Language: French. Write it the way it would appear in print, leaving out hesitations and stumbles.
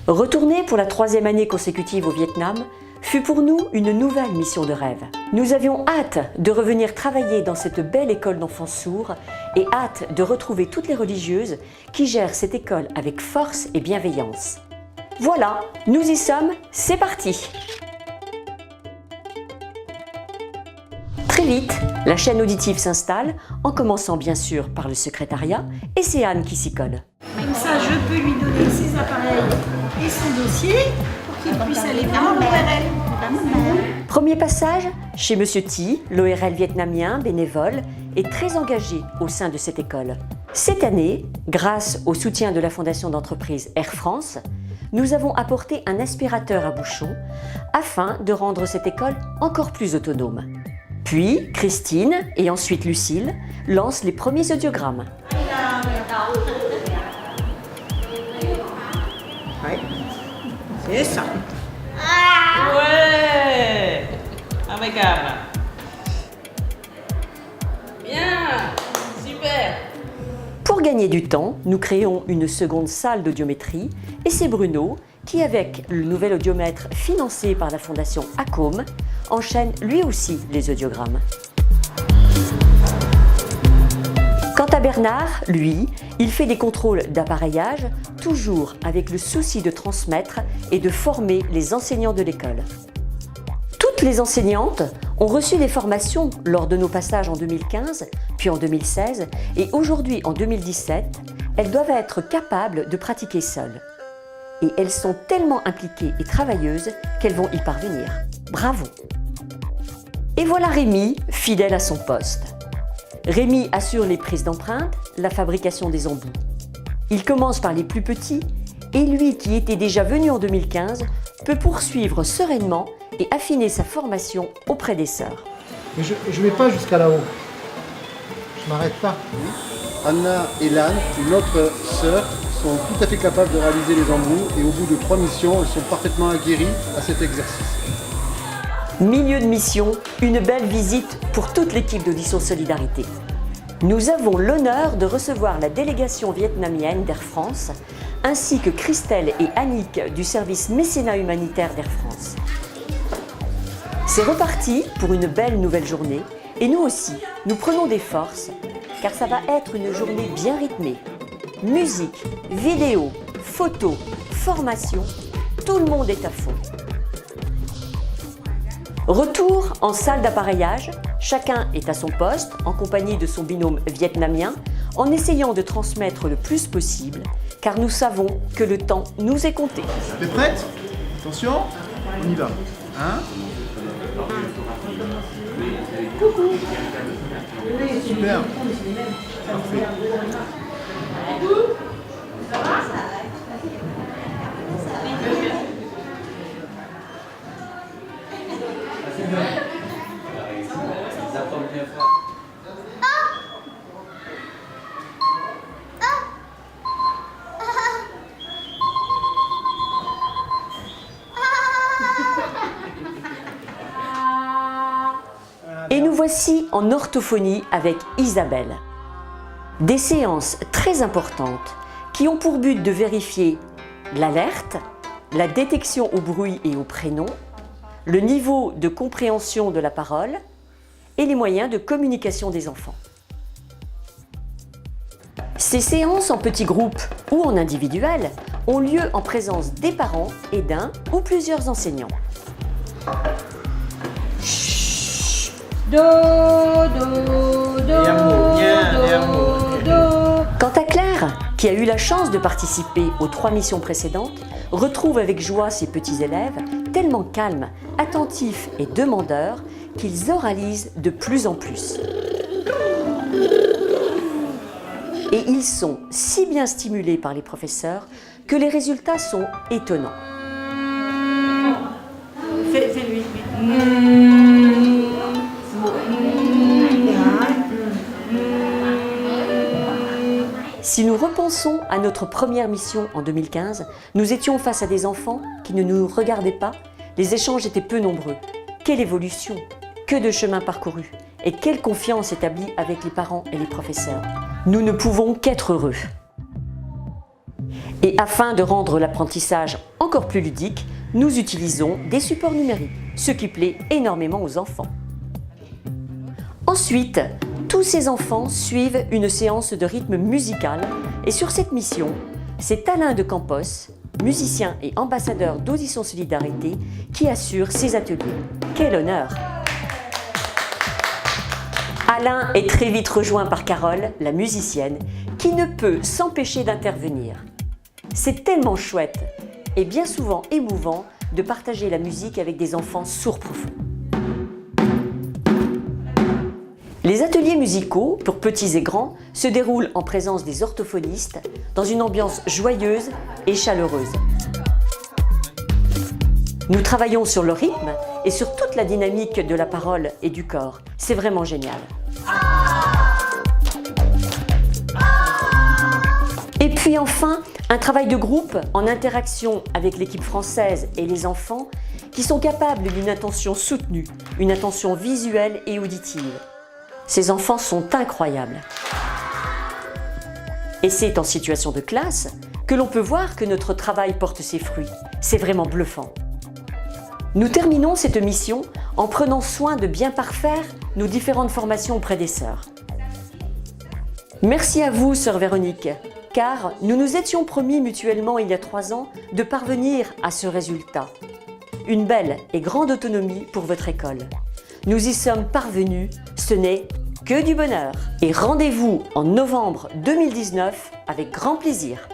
Retourner pour la 3e année consécutive au Vietnam fut pour nous une nouvelle mission de rêve. Nous avions hâte de revenir travailler dans cette belle école d'enfants sourds et hâte de retrouver toutes les religieuses qui gèrent cette école avec force et bienveillance. Voilà, nous y sommes, c'est parti! Très vite, la chaîne auditive s'installe, en commençant bien sûr par le secrétariat, et c'est Anne qui s'y colle. Comme ça, je peux lui donner ses appareils et son dossier pour qu'il puisse aller voir l'ORL. Premier passage chez Monsieur Thi, l'ORL vietnamien, bénévole, et très engagé au sein de cette école. Cette année, grâce au soutien de la fondation d'entreprise Air France, nous avons apporté un aspirateur à bouchon afin de rendre cette école encore plus autonome. Puis, Christine et ensuite Lucille lancent les premiers audiogrammes. Ouais, c'est ça. Ouais, impeccable. Bien, super. Pour gagner du temps, nous créons une seconde salle d'audiométrie et c'est Bruno qui, avec le nouvel audiomètre financé par la fondation ACOM, enchaîne lui aussi les audiogrammes. Quant à Bernard, lui, il fait des contrôles d'appareillage, toujours avec le souci de transmettre et de former les enseignants de l'école. Toutes les enseignantes ont reçu des formations lors de nos passages en 2015, puis en 2016, et aujourd'hui en 2017, elles doivent être capables de pratiquer seules. Et elles sont tellement impliquées et travailleuses qu'elles vont y parvenir. Bravo! Et voilà Rémi, fidèle à son poste. Rémi assure les prises d'empreintes, la fabrication des embouts. Il commence par les plus petits et lui qui était déjà venu en 2015 peut poursuivre sereinement et affiner sa formation auprès des sœurs. Mais je ne vais pas jusqu'à là-haut. Je m'arrête pas. Anna et Lan, une autre sœur, sont tout à fait capables de réaliser les embouts et au bout de 3 missions, elles sont parfaitement aguerries à cet exercice. Milieu de mission, une belle visite pour toute l'équipe d'Audition Solidarité. Nous avons l'honneur de recevoir la délégation vietnamienne d'Air France, ainsi que Christelle et Annick du service mécénat humanitaire d'Air France. C'est reparti pour une belle nouvelle journée et nous aussi, nous prenons des forces car ça va être une journée bien rythmée. Musique, vidéo, photos, formation, tout le monde est à fond. Retour en salle d'appareillage, chacun est à son poste en compagnie de son binôme vietnamien en essayant de transmettre le plus possible car nous savons que le temps nous est compté. T'es prête? Attention, on y va. Hein? Coucou. Super. Parfait. Ça va? Et nous voici en orthophonie avec Isabelle. Des séances très importantes qui ont pour but de vérifier l'alerte, la détection au bruit et au prénom, le niveau de compréhension de la parole et les moyens de communication des enfants. Ces séances en petits groupes ou en individuel ont lieu en présence des parents et d'un ou plusieurs enseignants. Do, do, do, do, do. Quant à Claire, qui a eu la chance de participer aux 3 missions précédentes, retrouve avec joie ses petits élèves, tellement calmes, attentifs et demandeurs, qu'ils oralisent de plus en plus. Et ils sont si bien stimulés par les professeurs que les résultats sont étonnants. Fais-lui. Si nous repensons à notre première mission en 2015, nous étions face à des enfants qui ne nous regardaient pas, les échanges étaient peu nombreux. Quelle évolution, que de chemin parcouru et quelle confiance établie avec les parents et les professeurs. Nous ne pouvons qu'être heureux. Et afin de rendre l'apprentissage encore plus ludique, nous utilisons des supports numériques, ce qui plaît énormément aux enfants. Ensuite, tous ces enfants suivent une séance de rythme musical et sur cette mission, c'est Alain de Campos, musicien et ambassadeur d'Audition Solidarité, qui assure ces ateliers. Quel honneur! Alain est très vite rejoint par Carole, la musicienne, qui ne peut s'empêcher d'intervenir. C'est tellement chouette et bien souvent émouvant de partager la musique avec des enfants sourds profonds. Les ateliers musicaux, pour petits et grands, se déroulent en présence des orthophonistes dans une ambiance joyeuse et chaleureuse. Nous travaillons sur le rythme et sur toute la dynamique de la parole et du corps. C'est vraiment génial. Et puis enfin, un travail de groupe en interaction avec l'équipe française et les enfants qui sont capables d'une attention soutenue, une attention visuelle et auditive. Ces enfants sont incroyables. Et c'est en situation de classe que l'on peut voir que notre travail porte ses fruits. C'est vraiment bluffant. Nous terminons cette mission en prenant soin de bien parfaire nos différentes formations auprès des sœurs. Merci à vous, sœur Véronique, car nous nous étions promis mutuellement il y a 3 ans de parvenir à ce résultat. Une belle et grande autonomie pour votre école. Nous y sommes parvenus, ce n'est que du bonheur. Et rendez-vous en novembre 2019 avec grand plaisir.